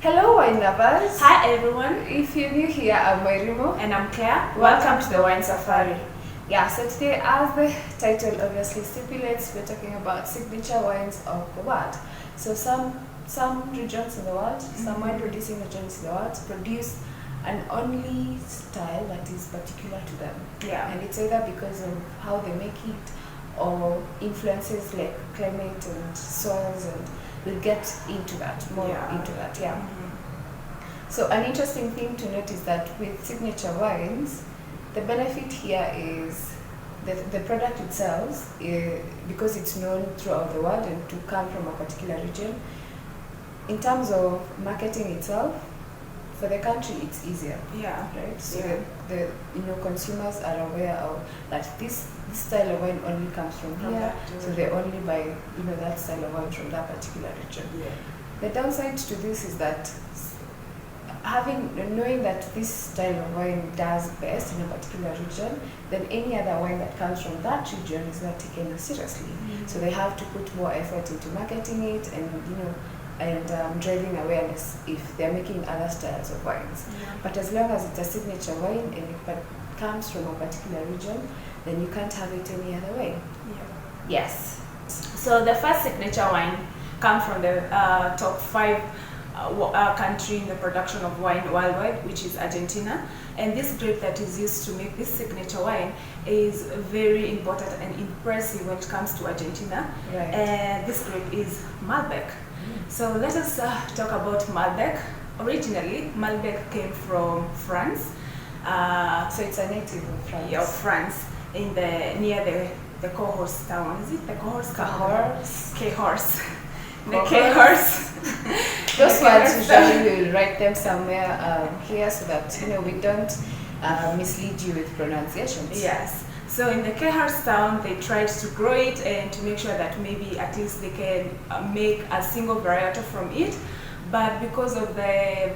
Hello, wine lovers. Hi everyone. If you're new here, I'm Mairimo. And I'm Claire. Welcome to the Wine Safari. Yeah, so today, as the title obviously stipulates, we're talking about signature wines of the world. So some regions in the world, some wine producing regions in the world produce an only style that is particular to them. Yeah. And it's either because of how they make it or influences like climate and soils, and we'll get into that, into that. So an interesting thing to note is that with signature wines, the benefit here is the product itself, because it's known throughout the world and to come from a particular region. In terms of marketing itself, for the country it's easier. Yeah. Right. So the consumers are aware of that this style of wine only comes from here, so they only buy that style of wine from that particular region. Yeah. The downside to this is that knowing that this style of wine does best in a particular region, then any other wine that comes from that region is not taken as seriously. So they have to put more effort into marketing it and driving awareness if they're making other styles of wines. Yeah. But as long as it's a signature wine and it comes from a particular region, then you can't have it any other way. Yeah. Yes. So the first signature wine comes from the top 5 country in the production of wine worldwide, which is Argentina. And this grape that is used to make this signature wine is very important and impressive when it comes to Argentina. Right. And this grape is Malbec. So let us talk about Malbec. Originally, Malbec came from France. So it's a native of France. Yeah, of France, near the Cahors town. Is it the Cahors? Cahors. The Cahors. Those words usually we will write them somewhere here so that we don't mislead you with pronunciations. Yes. So in the Cahors town, they tried to grow it and to make sure that maybe at least they can make a single variety from it. But because of the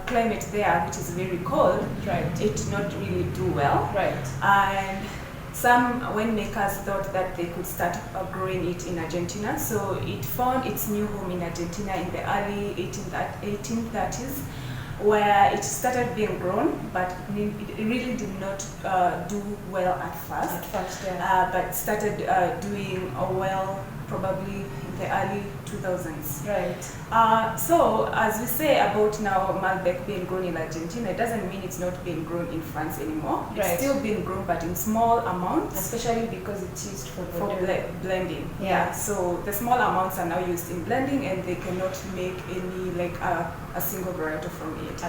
climate there, which is very cold, it did not really do well. Right. And some winemakers thought that they could start growing it in Argentina. So it found its new home in Argentina in the early 1830s, where it started being grown, but it really did not do well at first. But started doing well probably in the early 2000s. Right. So as we say about now Malbec being grown in Argentina, it doesn't mean it's not being grown in France anymore. It's still being grown, but in small amounts. Especially because it's used for blending. Yeah. So the small amounts are now used in blending, and they cannot make any a single variety from it.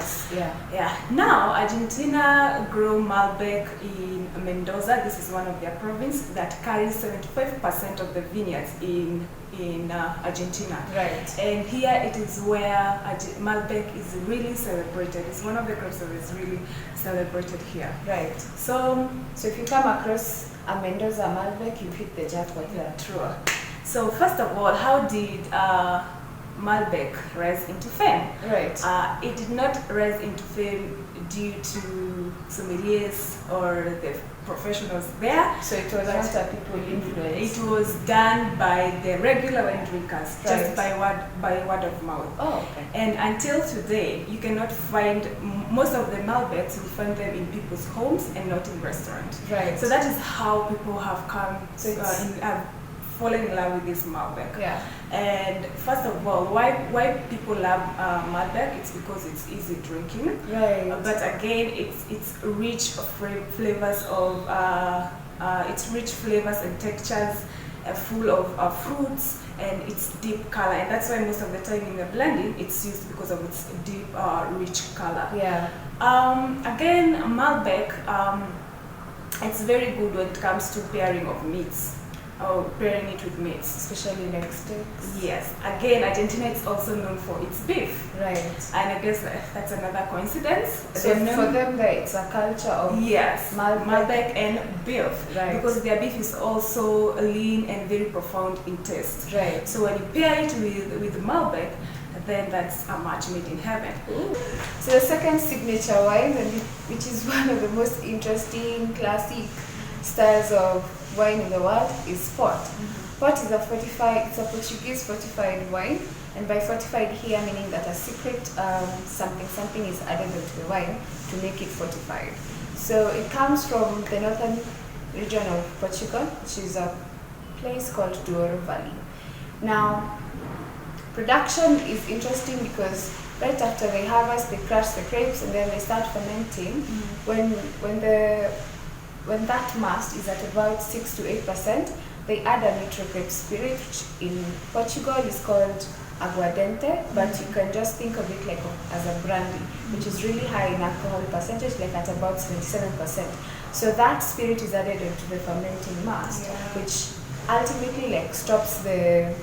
Now Argentina grow Malbec in Mendoza. This is one of their provinces that carries 75% of the vineyards in Argentina. Right. And here it is where Malbec is really celebrated. It's one of the grapes that is really celebrated here. Right. So if you come across a Mendoza Malbec, you hit the jackpot there. True. So first of all, how did Malbec rise into fame? Right. It did not rise into fame due to sommeliers or the professionals there. So it was not a people influence. It was done by the regular wine drinkers, just by word of mouth. Oh, okay. And until today, you cannot find most of the Malbecs. You find them in people's homes and not in restaurants. Right. So that is how people have come fallen in love with this Malbec. Yeah. And first of all, why people love Malbec? It's because it's easy drinking. Right. But again, it's rich flavors of it's rich flavors and textures, full of fruits, and it's deep color. And that's why most of the time in the blending, it's used because of its deep, rich color. Yeah. Again, Malbec, it's very good when it comes to pairing of meats. Or pairing it with meats, especially like steaks. Yes. Again, Argentina is also known for its beef. Right. And I guess that's another coincidence. So for them, it's a culture of Malbec and beef. Right. Because their beef is also lean and very profound in taste. Right. So when you pair it with Malbec, then that's a match made in heaven. Ooh. So the second signature wine, which is one of the most interesting classic styles of wine in the world, is port. Port is it's a Portuguese fortified wine And by fortified here, meaning that a secret something is added into the wine to make it fortified. So it comes from the northern region of Portugal, which is a place called Douro Valley. Now, production is interesting because right after they harvest, they crush the grapes and then they start fermenting. When that mast is at about 6 to 8%, they add a neutral grape spirit, which in Portugal is called aguardente, but you can just think of it like as a brandy, which is really high in alcohol percentage, like at about 77%. So that spirit is added into the fermenting mast, which ultimately like stops the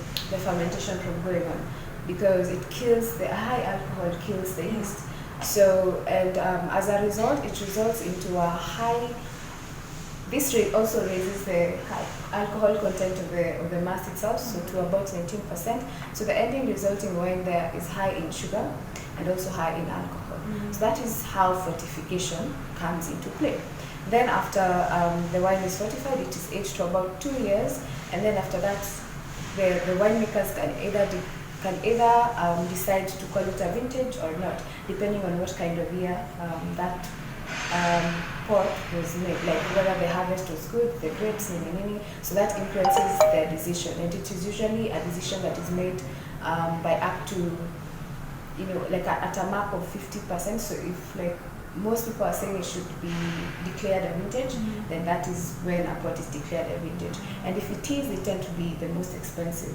fermentation from going on, because it kills the high alcohol, kills the yeast. So and as a result, it results into a high. This also raises the high alcohol content of the mast itself, so to about 19%. So the ending resulting wine there is high in sugar and also high in alcohol. So that is how fortification comes into play. Then after the wine is fortified, it is aged for about 2 years, and then after that, the winemakers can either decide to call it a vintage or not, depending on what kind of year that port was made, like whether the harvest was good, the grapes, so that influences their decision, and it is usually a decision that is made by up to, like at a mark of 50%. So if like most people are saying it should be declared a vintage, then that is when a pot is declared a vintage. And if it is, they tend to be the most expensive,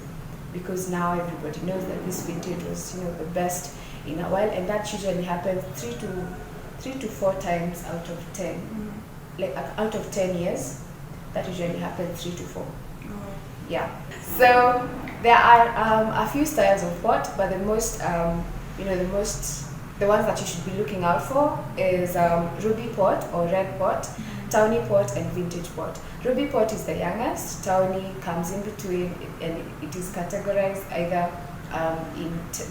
because now everybody knows that this vintage was the best in a while, and that usually happens 3 to 4 times out of 10. Like out of 10 years, that usually happens 3 to 4. Yeah. So there are a few styles of pot, but the ones that you should be looking out for is ruby pot or red pot, tawny pot, and vintage pot. Ruby pot is the youngest. Tawny comes in between, and it is categorized either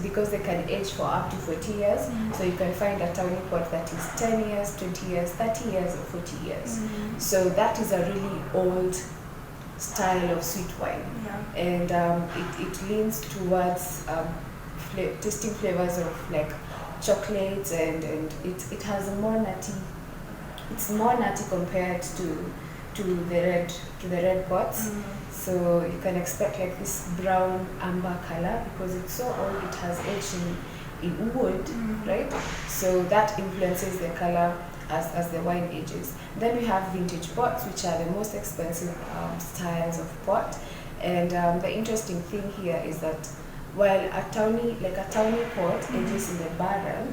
because they can age for up to 40 years. So you can find a tawny pot that is 10 years, 20 years, 30 years, or 40 years. So that is a really old style of sweet wine, and it leans towards tasting flavors of like chocolates, and it has a more nutty. It's more nutty compared to the red pots. So you can expect like this brown amber color because it's so old. It has aged in wood, right? So that influences the color as the wine ages. Then we have vintage pots, which are the most expensive styles of pot. And the interesting thing here is that while a tawny pot ages in the barrel,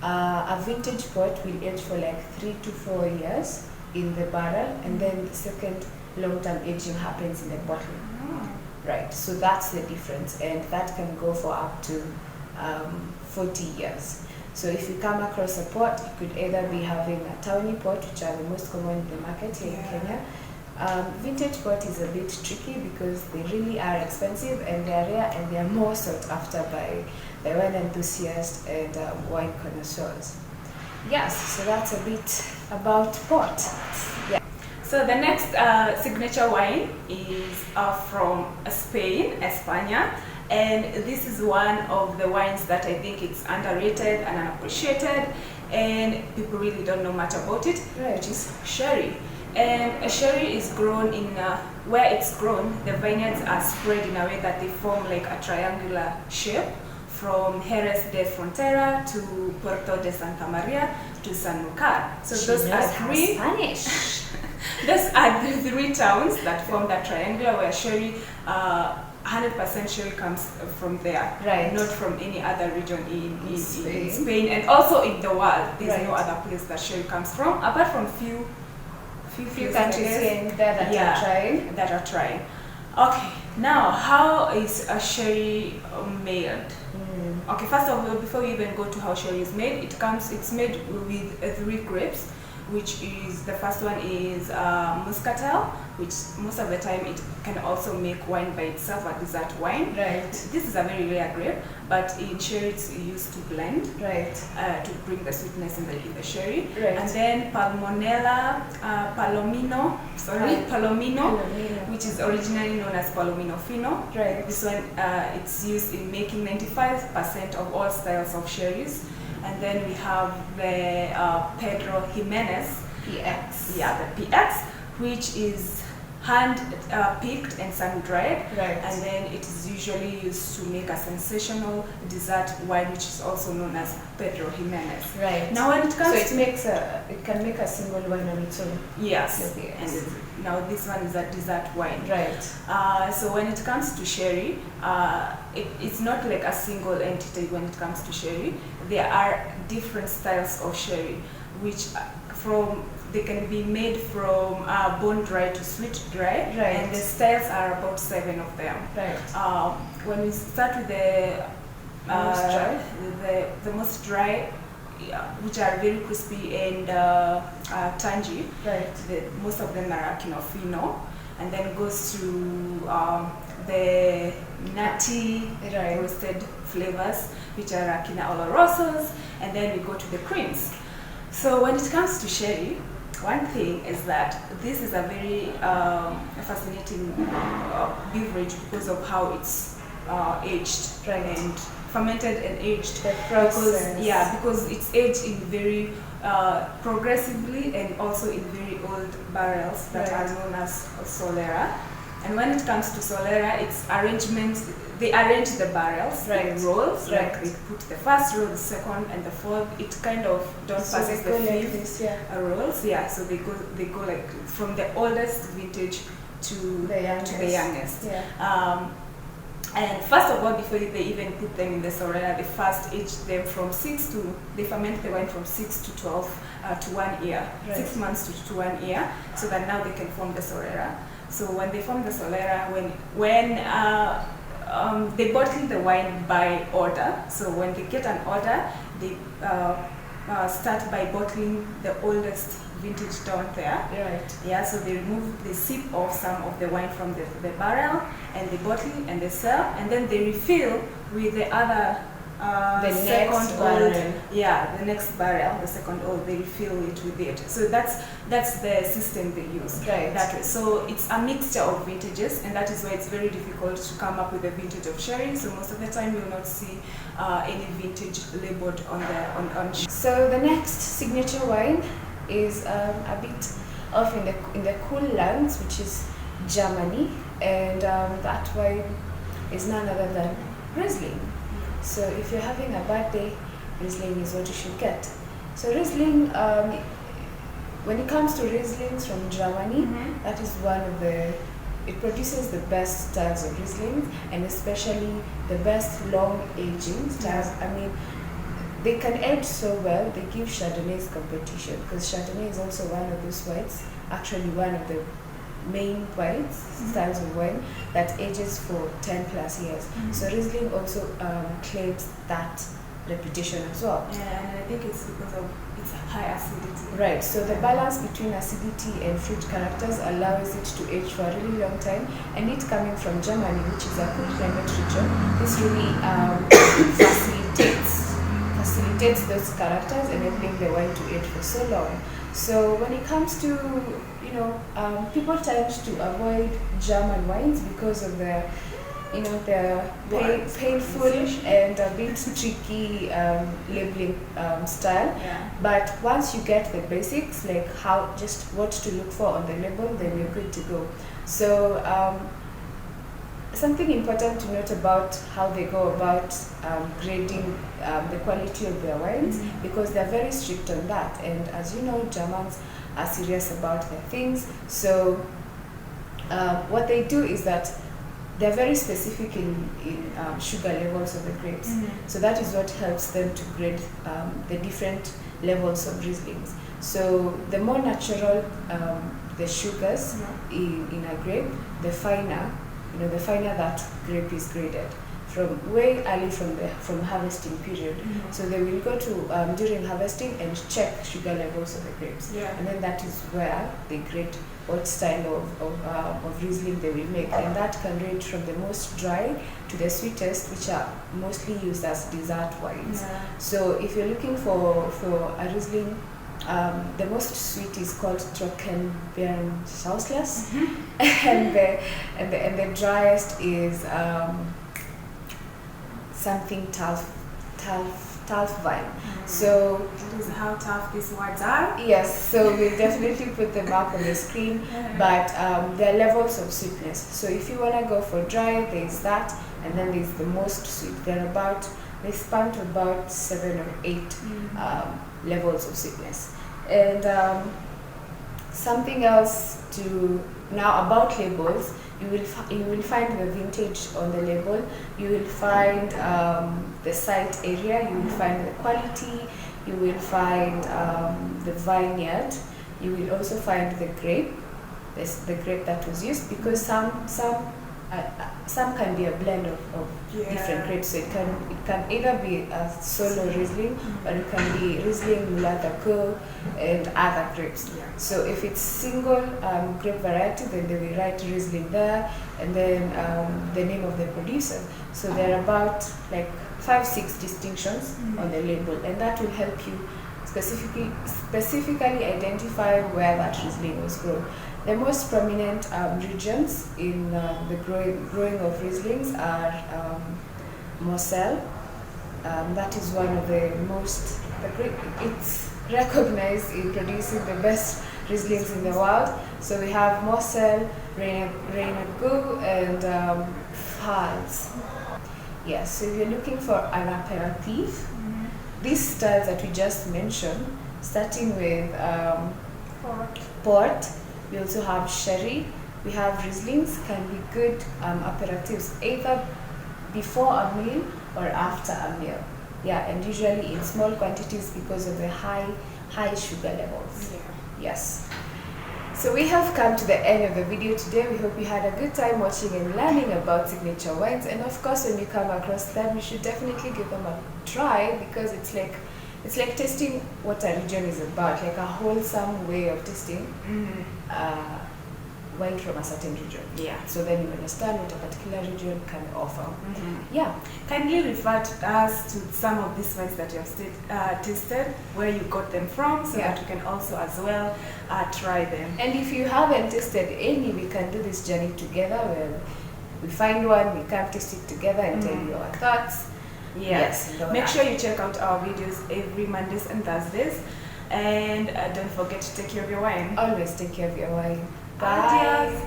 a vintage pot will age for like 3 to 4 years in the barrel, and then the second long-term aging happens in the bottle. Right, so that's the difference, and that can go for up to 40 years. So if you come across a pot, you could either be having a tawny pot, which are the most common in the market here in Kenya. Vintage pot is a bit tricky because they really are expensive, and they are rare, and they are more sought after by wine enthusiasts and wine connoisseurs. Yes, so that's a bit about pot. Yeah. So the next signature wine is from Spain, España, and this is one of the wines that I think it's underrated and unappreciated, and people really don't know much about it, which is sherry. And a sherry is grown in where it's grown, the vineyards are spread in a way that they form like a triangular shape from Jerez de Frontera to Puerto de Santa Maria to Sanlúcar. So those are three Spanish. Those are the 3 towns that form that triangular where sherry, 100% sherry comes from there, not from any other region in Spain, and also in the world. There's no other place that sherry comes from, apart from few countries that are trying. Okay, now how is a sherry made? Okay, first of all, before we even go to how sherry is made, it's made with 3 grapes, which is, the first one is muscatel, which most of the time it can also make wine by itself, a dessert wine. Right. This is a very rare grape, but in sherry it's used to blend. Right. To bring the sweetness in the sherry. Right. And then Palomino, which is originally known as Palomino Fino. Right. This one, it's used in making 95% of all styles of sherries. And then we have the Pedro Jimenez. PX. Yeah, the PX, which is hand picked and sun dried. Right. And then it is usually used to make a sensational dessert wine, which is also known as Pedro Jimenez. Right. Now when it comes so it can make a single wine on its own. Yes. Yes. And now this one is a dessert wine. Right. So when it comes to sherry, it's not like a single entity when it comes to sherry. There are different styles of sherry, which they can be made from bone dry to sweet dry, right. And the styles are about 7 of them. Right. When we start with the most dry, which are very crispy and tangy, right. Most of them are Fino, and then goes to the nutty right. roasted flavors, which are Quina Olorosos, and then we go to the creams. So when it comes to sherry, one thing is that this is a very fascinating beverage because of how it's aged, right. And fermented and aged. The process. Because it's aged in very progressively and also in very old barrels that right. are known as Solera. And when it comes to Solera, it's arrangements. They arrange the barrels, right. In rolls, right. Like they put the first roll, the second, and the fourth. It kind of passes the fifth rolls. So they go like from the oldest vintage to the youngest. Yeah. And first of all, before they even put them in the Solera, they first age them they ferment the wine from 6 to 12 to 1 year, right. 6 months to 1 year, so that now they can form the Solera. So when they form the Solera, when they bottle the wine by order. So when they get an order, they start by bottling the oldest vintage down there. Right. So they sip off some of the wine from the barrel, and they bottle and they sell, and then they refill with the other the second old. The next barrel, the second old, they refill it with it. So that's the system they use. Right. That way. So it's a mixture of vintages, and that is why it's very difficult to come up with a vintage of sherry. So most of the time you'll not see any vintage labeled on. So the next signature wine is a bit off in the cool lands, which is Germany, and that wine is none other than Riesling. So if you're having a bad day, Riesling is what you should get. So Riesling, when it comes to Rieslings from Germany, that is one of it produces the best styles of Riesling, and especially the best long aging styles. I mean, they can age so well, they give Chardonnays competition, because Chardonnay is also one of those wines, actually one of the main wines, styles of wine, that ages for 10 plus years. So Riesling also claims that reputation as well. And I think it's because of its high acidity. Right, so the balance between acidity and fruit characters allows it to age for a really long time, and it coming from Germany, which is a cool climate region, this really facilitates those characters, enabling the wine to age for so long. So when it comes to, people tend to avoid German wines because of their painful and a bit tricky labeling style. But once you get the basics, like what to look for on the label, then you're good to go. So something important to note about how they go about grading the quality of their wines, because they're very strict on that. And as you know, Germans are serious about their things. So what they do is that they're very specific in sugar levels of the grapes. So that is what helps them to grade the different levels of Rieslings. So the more natural the sugars in a grape, the finer that grape is graded. from way early from harvesting period. So they will go to during harvesting and check sugar levels of the grapes, and then that is where they grade what style of Riesling they will make, and that can range from the most dry to the sweetest, which are mostly used as dessert wines. So if you're looking for a Riesling, the most sweet is called Trockenbeerenschauslers, and the driest is something Talfwein. So that is how tough these words are. Yes, so we'll definitely put them up on the screen, but there are levels of sweetness. So if you want to go for dry, there's that, and then there's the most sweet. They span to about 7 or 8 levels of sweetness. And something else to now about labels, you will find the vintage on the label, you will find the site area, you will find the quality, you will find the vineyard, you will also find the grape, the grape that was used, because some can be a blend of different grapes. So it can either be a solo Riesling, or it can be Riesling, Müller-Thurgau, and other grapes. So if it's single grape variety, then they will write Riesling there, and then the name of the producer. So there are about like 5-6 distinctions on the label, and that will help you specifically identify where that Riesling was grown. The most prominent regions in the growing of Rieslings are Moselle. That is one of the most, it's recognized in producing the best Rieslings in the world. So we have Moselle, Rheingau, and Pfalz. Yes, so if you're looking for an aperitif, these styles that we just mentioned, starting with port, we also have sherry, we have Rieslings, can be good aperitifs either before a meal or after a meal. And usually in small quantities because of the high sugar levels. Yes. So we have come to the end of the video today. We hope you had a good time watching and learning about signature wines. And of course, when you come across them, you should definitely give them a try, because it's like tasting what a region is about, like a wholesome way of tasting wine from a certain region. So then you understand what a particular region can offer. Kindly refer to us to some of these wines that you have tasted, where you got them from, so that we can also as well try them. And if you haven't tasted any, we can do this journey together, where we find one, we can taste it together and tell you our thoughts. Make sure you check out our videos every Mondays and Thursdays, and don't forget to take care of your wine. Always take care of your wine. Bye. Adios.